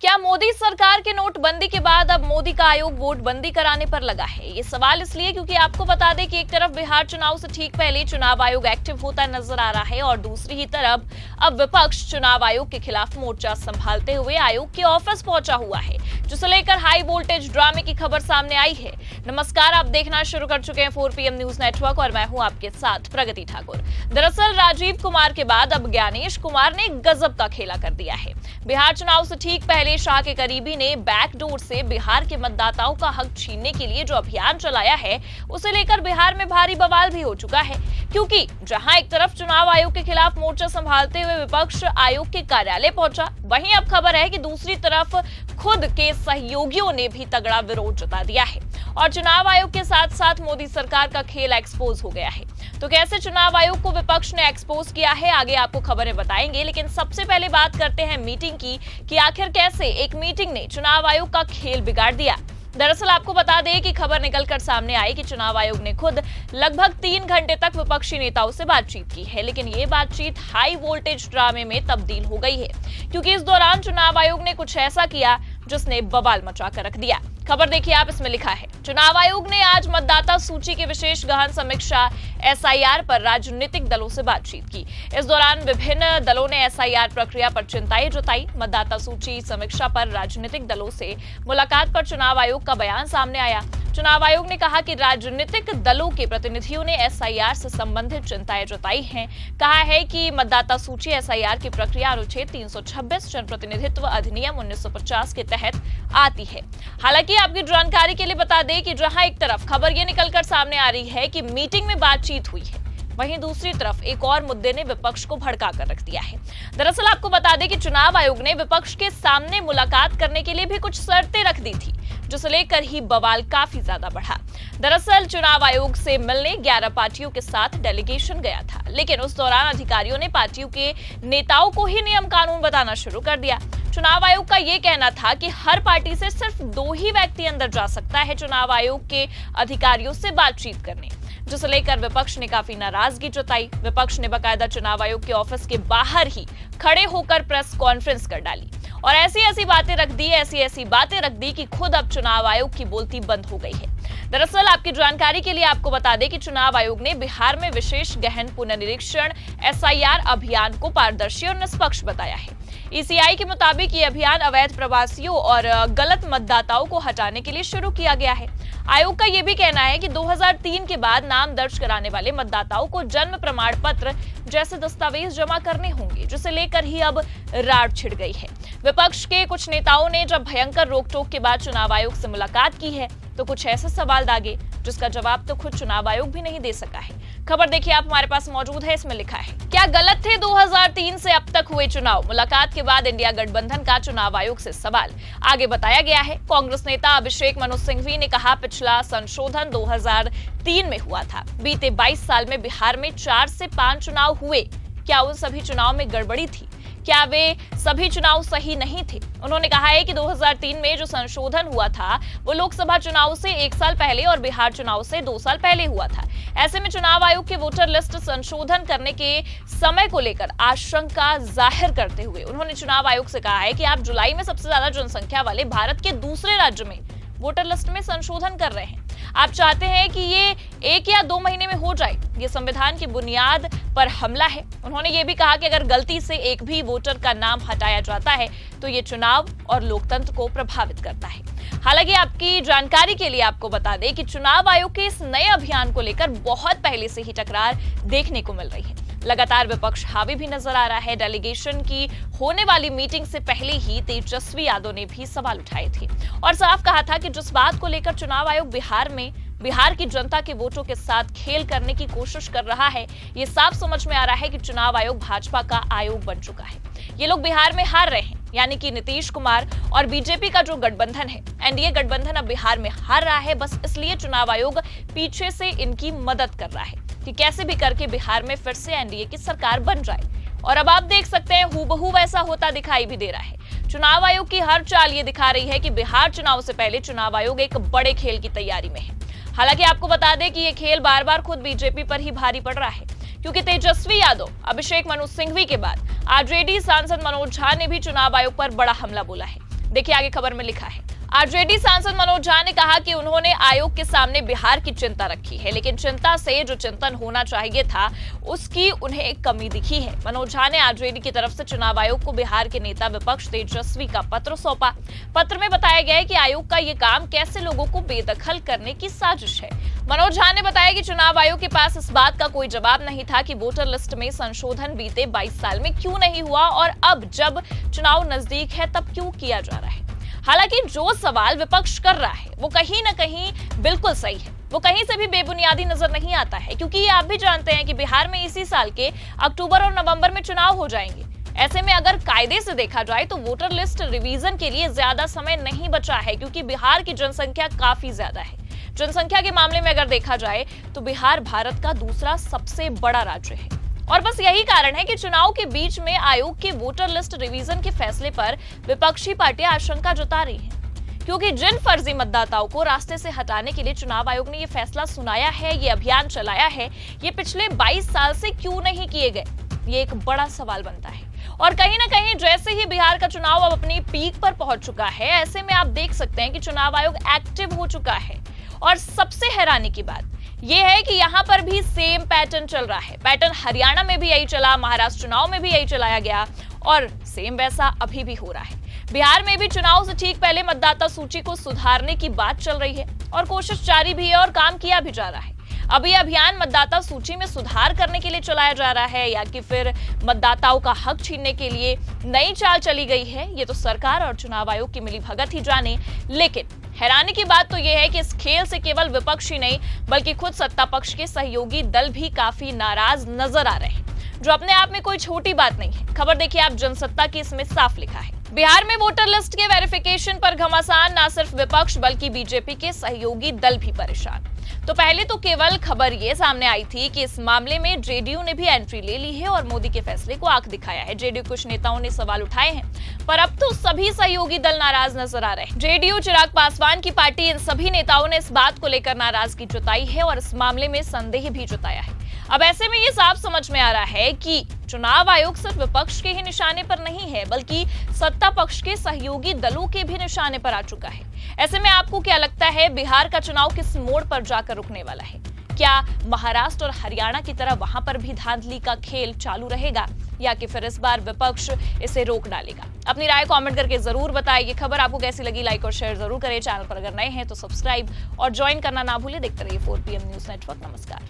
क्या मोदी सरकार के नोटबंदी के बाद अब मोदी का आयोग वोट बंदी कराने पर लगा है? ये सवाल इसलिए क्योंकि आपको बता दें कि एक तरफ बिहार चुनाव से ठीक पहले चुनाव आयोग एक्टिव होता नजर आ रहा है और दूसरी ही तरफ अब विपक्ष चुनाव आयोग के खिलाफ मोर्चा संभालते हुए आयोग के ऑफिस पहुंचा हुआ है, जिसे लेकर हाई वोल्टेज ड्रामे की खबर सामने आई है। नमस्कार, आप देखना शुरू कर चुके हैं 4PM न्यूज नेटवर्क और मैं हूं आपके साथ प्रगति ठाकुर। दरअसल राजीव कुमार के बाद अब ज्ञानेश कुमार ने गजब का खेला कर दिया है। बिहार चुनाव से ठीक पहले शाह के करीबी ने बैकडोर से बिहार के मतदाताओं का हक छीनने के लिए जो अभियान चलाया है, उसे लेकर बिहार में भारी बवाल भी हो चुका है। क्योंकि जहां एक तरफ चुनाव आयोग के खिलाफ मोर्चा संभालते हुए विपक्ष आयोग के कार्यालय पहुंचा, वहीं अब खबर है कि दूसरी तरफ खुद के सहयोगियों ने भी तगड़ा विरोध जता दिया है और चुनाव आयोग के साथ साथ मोदी सरकार का खेल एक्सपोज हो गया है। तो कैसे चुनाव आयोग को विपक्ष ने एक्सपोज किया है, आगे आपको खबरें बताएंगे, लेकिन सबसे पहले बात करते हैं मीटिंग की कि आखिर कैसे एक मीटिंग ने चुनाव आयोग का खेल बिगाड़ दिया। दरअसल आपको बता दें कि खबर निकलकर सामने आई कि चुनाव आयोग ने खुद लगभग 3 घंटे तक विपक्षी नेताओं से बातचीत की है, लेकिन ये बातचीत हाई वोल्टेज ड्रामे में तब्दील हो गई है, क्योंकि इस दौरान चुनाव आयोग ने कुछ ऐसा किया जिसने बवाल मचा कर रख दिया। खबर देखिए आप, इसमें लिखा है, चुनाव आयोग ने आज मतदाता सूची की विशेष गहन समीक्षा SIR पर राजनीतिक दलों से बातचीत की। इस दौरान विभिन्न दलों ने SIR प्रक्रिया पर चिंताएं जताई। मतदाता सूची समीक्षा पर राजनीतिक दलों से मुलाकात पर चुनाव आयोग का बयान सामने आया। चुनाव आयोग ने कहा कि राजनीतिक दलों के प्रतिनिधियों ने SIR से संबंधित चिंताएं जताई हैं। कहा है कि मतदाता सूची SIR की प्रक्रिया अनुच्छेद 326 जनप्रतिनिधित्व अधिनियम 1950 के तहत आती है। हालांकि आपकी जानकारी के लिए बता दें कि जहां एक तरफ खबर ये निकलकर सामने आ रही है कि मीटिंग में बातचीत हुई है, वहीं दूसरी तरफ एक और मुद्दे ने विपक्ष को भड़का कर रख दिया है। दरअसल आपको बता दें कि चुनाव आयोग ने विपक्ष के सामने मुलाकात करने के लिए भी कुछ शर्तें रख दी थी, जिसे लेकर ही बवाल काफी ज्यादा बढ़ा। दरअसल चुनाव आयोग से मिलने 11 पार्टियों के साथ डेलीगेशन गया था, लेकिन उस दौरान अधिकारियों ने पार्टियों के नेताओं को ही नियम कानून बताना शुरू कर दिया। चुनाव आयोग का यह कहना था कि हर पार्टी से सिर्फ 2 ही व्यक्ति अंदर जा सकता है चुनाव आयोग के अधिकारियों से बातचीत करने, जिसे लेकर विपक्ष ने काफी नाराजगी जताई। विपक्ष ने बकायदा चुनाव आयोग के ऑफिस के बाहर ही खड़े होकर प्रेस कॉन्फ्रेंस कर डाली और ऐसी बातें रख दी कि खुद अब चुनाव आयोग की बोलती बंद हो गई है। दरअसल आपकी जानकारी के लिए आपको बता दें कि चुनाव आयोग ने बिहार में विशेष गहन पुनर्निरीक्षण SIR अभियान को पारदर्शी और निष्पक्ष बताया है। ECI के मुताबिक ये अभियान अवैध प्रवासियों और गलत मतदाताओं को हटाने के लिए शुरू किया गया है। आयोग का यह भी कहना है कि 2003 के बाद नाम दर्ज कराने वाले मतदाताओं को जन्म प्रमाण पत्र जैसे दस्तावेज जमा करने होंगे, जिसे लेकर ही अब रार छिड़ गई है। विपक्ष के कुछ नेताओं ने जब भयंकर रोकटोक के बाद चुनाव आयोग से मुलाकात की है, तो कुछ ऐसे सवाल दागे जिसका जवाब तो खुद चुनाव आयोग भी नहीं दे सका है। खबर देखिए आप, हमारे पास मौजूद है, इसमें लिखा है, क्या गलत थे 2003 से अब तक हुए चुनाव? मुलाकात के बाद इंडिया गठबंधन का चुनाव आयोग से सवाल। आगे बताया गया है, कांग्रेस नेता अभिषेक मनु सिंघवी ने कहा, पिछला संशोधन 2003 में हुआ था। बीते 22 साल में बिहार में 4 से 5 चुनाव हुए। क्या उन सभी चुनाव में गड़बड़ी थी? क्या वे सभी चुनाव सही नहीं थे? उन्होंने कहा है कि 2003 में जो संशोधन हुआ था वो लोकसभा चुनाव से 1 साल पहले और बिहार चुनाव से 2 साल पहले हुआ था। ऐसे में चुनाव आयोग के वोटर लिस्ट संशोधन करने के समय को लेकर आशंका जाहिर करते हुए उन्होंने चुनाव आयोग से कहा है कि आप जुलाई में सबसे ज्यादा जनसंख्या वाले भारत के दूसरे राज्य में वोटर लिस्ट में संशोधन कर रहे हैं। आप चाहते हैं कि ये 1 या 2 महीने में हो जाए। ये संविधान की बुनियाद पर हमला है। उन्होंने ये भी कहा कि अगर गलती से एक भी वोटर का नाम हटाया जाता है तो ये चुनाव और लोकतंत्र को प्रभावित करता है। हालांकि आपकी जानकारी के लिए आपको बता दें कि चुनाव आयोग के इस नए अभियान को लेकर बहुत पहले से ही टकरार देखने को मिल रही है। लगातार विपक्ष हावी भी नजर आ रहा है। डेलीगेशन की होने वाली मीटिंग से पहले ही तेजस्वी यादव ने भी सवाल उठाए थे और साफ कहा था कि जिस बात को लेकर चुनाव आयोग बिहार की जनता के वोटों के साथ खेल करने की कोशिश कर रहा है, ये साफ समझ में आ रहा है कि चुनाव आयोग भाजपा का आयोग बन चुका है। ये लोग बिहार में हार रहे हैं, यानी कि नीतीश कुमार और बीजेपी का जो गठबंधन है, एनडीए गठबंधन अब बिहार में हार रहा है। बस इसलिए चुनाव आयोग पीछे से इनकी मदद कर रहा है कि कैसे भी करके बिहार में फिर से एनडीए की सरकार बन जाए। और अब आप देख सकते हैं हूबहू वैसा होता दिखाई भी दे रहा है। चुनाव आयोग की हर चाल ये दिखा रही है कि बिहार चुनाव से पहले चुनाव आयोग एक बड़े खेल की तैयारी में है। हालांकि आपको बता दें कि ये खेल बार बार खुद बीजेपी पर ही भारी पड़ रहा है, क्योंकि तेजस्वी यादव, अभिषेक मनु सिंघवी के बाद आरजेडी सांसद मनोज झा ने भी चुनाव आयोग पर बड़ा हमला बोला है। देखिए आगे खबर में लिखा है, आरजेडी सांसद मनोज झा ने कहा कि उन्होंने आयोग के सामने बिहार की चिंता रखी है, लेकिन चिंता से जो चिंतन होना चाहिए था उसकी उन्हें एक कमी दिखी है। मनोज झा ने आरजेडी की तरफ से चुनाव आयोग को बिहार के नेता विपक्ष तेजस्वी का पत्र सौंपा। पत्र में बताया गया है कि आयोग का ये काम कैसे लोगों को बेदखल करने की साजिश है। मनोज झा ने बताया कि चुनाव आयोग के पास इस बात का कोई जवाब नहीं था कि वोटर लिस्ट में संशोधन बीते 22 साल में क्यों नहीं हुआ और अब जब चुनाव नजदीक है तब क्यों किया जा रहा है। हालांकि जो सवाल विपक्ष कर रहा है वो कहीं ना कहीं बिल्कुल सही है, वो कहीं से भी बेबुनियादी नजर नहीं आता है, क्योंकि ये आप भी जानते हैं कि बिहार में इसी साल के अक्टूबर और नवंबर में चुनाव हो जाएंगे। ऐसे में अगर कायदे से देखा जाए तो वोटर लिस्ट रिवीजन के लिए ज्यादा समय नहीं बचा है, क्योंकि बिहार की जनसंख्या काफी ज्यादा है। जनसंख्या के मामले में अगर देखा जाए तो बिहार भारत का दूसरा सबसे बड़ा राज्य है और बस यही कारण है कि चुनाव के बीच में आयोग के वोटर लिस्ट रिवीजन के फैसले पर विपक्षी पार्टियां आशंका जता रही हैं, क्योंकि जिन फर्जी मतदाताओं को रास्ते से हटाने के लिए चुनाव आयोग ने ये फैसला सुनाया है, ये अभियान चलाया है, ये पिछले 22 साल से क्यों नहीं किए गए, ये एक बड़ा सवाल बनता है। और कहीं ना कहीं जैसे ही बिहार का चुनाव अब अपनी पीक पर पहुंच चुका है, ऐसे में आप देख सकते हैं कि चुनाव आयोग एक्टिव हो चुका है। और सबसे हैरानी की बात यह है कि यहां पर भी सेम पैटर्न चल रहा है। पैटर्न हरियाणा में भी यही चला, महाराष्ट्र चुनाव में भी यही चलाया गया और सेम वैसा अभी भी हो रहा है। बिहार में भी चुनाव से ठीक पहले मतदाता सूची को सुधारने की बात चल रही है और कोशिश जारी भी है और काम किया भी जा रहा है। अब ये अभियान मतदाता सूची में सुधार करने के लिए चलाया जा रहा है या कि फिर मतदाताओं का हक छीनने के लिए नई चाल चली गई है, ये तो सरकार और चुनाव आयोग की मिलीभगत ही जाने। लेकिन हैरानी की बात तो यह है कि इस खेल से केवल विपक्ष ही नहीं बल्कि खुद सत्ता पक्ष के सहयोगी दल भी काफी नाराज नजर आ रहे हैं, जो अपने आप में कोई छोटी बात नहीं है। खबर देखिए आप, जनसत्ता की इसमें साफ लिखा है, बिहार में वोटर लिस्ट के वेरिफिकेशन पर घमासान, ना सिर्फ विपक्ष बल्कि बीजेपी के सहयोगी दल भी परेशान। तो पहले तो केवल खबर ये सामने आई थी कि इस मामले में जेडीयू ने भी एंट्री ले ली है और मोदी के फैसले को आंख दिखाया है। जेडीयू कुछ नेताओं ने सवाल उठाए हैं, पर अब तो सभी सहयोगी दल नाराज नजर आ रहे हैं। जेडीयू चिराग पासवान की पार्टी, इन सभी नेताओं ने इस बात को लेकर नाराजगी जताई है और इस मामले में संदेह भी जताया है। अब ऐसे में ये साफ समझ में आ रहा है कि चुनाव आयोग सिर्फ विपक्ष के ही निशाने पर नहीं है बल्कि सत्ता पक्ष के सहयोगी दलों के भी निशाने पर आ चुका है। ऐसे में आपको क्या लगता है, बिहार का चुनाव किस मोड़ पर जाकर रुकने वाला है? क्या महाराष्ट्र और हरियाणा की तरह वहां पर भी धांधली का खेल चालू रहेगा या कि फिर इस बार विपक्ष इसे रोक डालेगा? अपनी राय कमेंट करके जरूर बताइए। ये खबर आपको कैसी लगी, लाइक और शेयर जरूर करें। चैनल पर अगर नए हैं तो सब्सक्राइब और ज्वाइन करना ना भूलें। देखते रहिए 4PM न्यूज नेटवर्क। नमस्कार।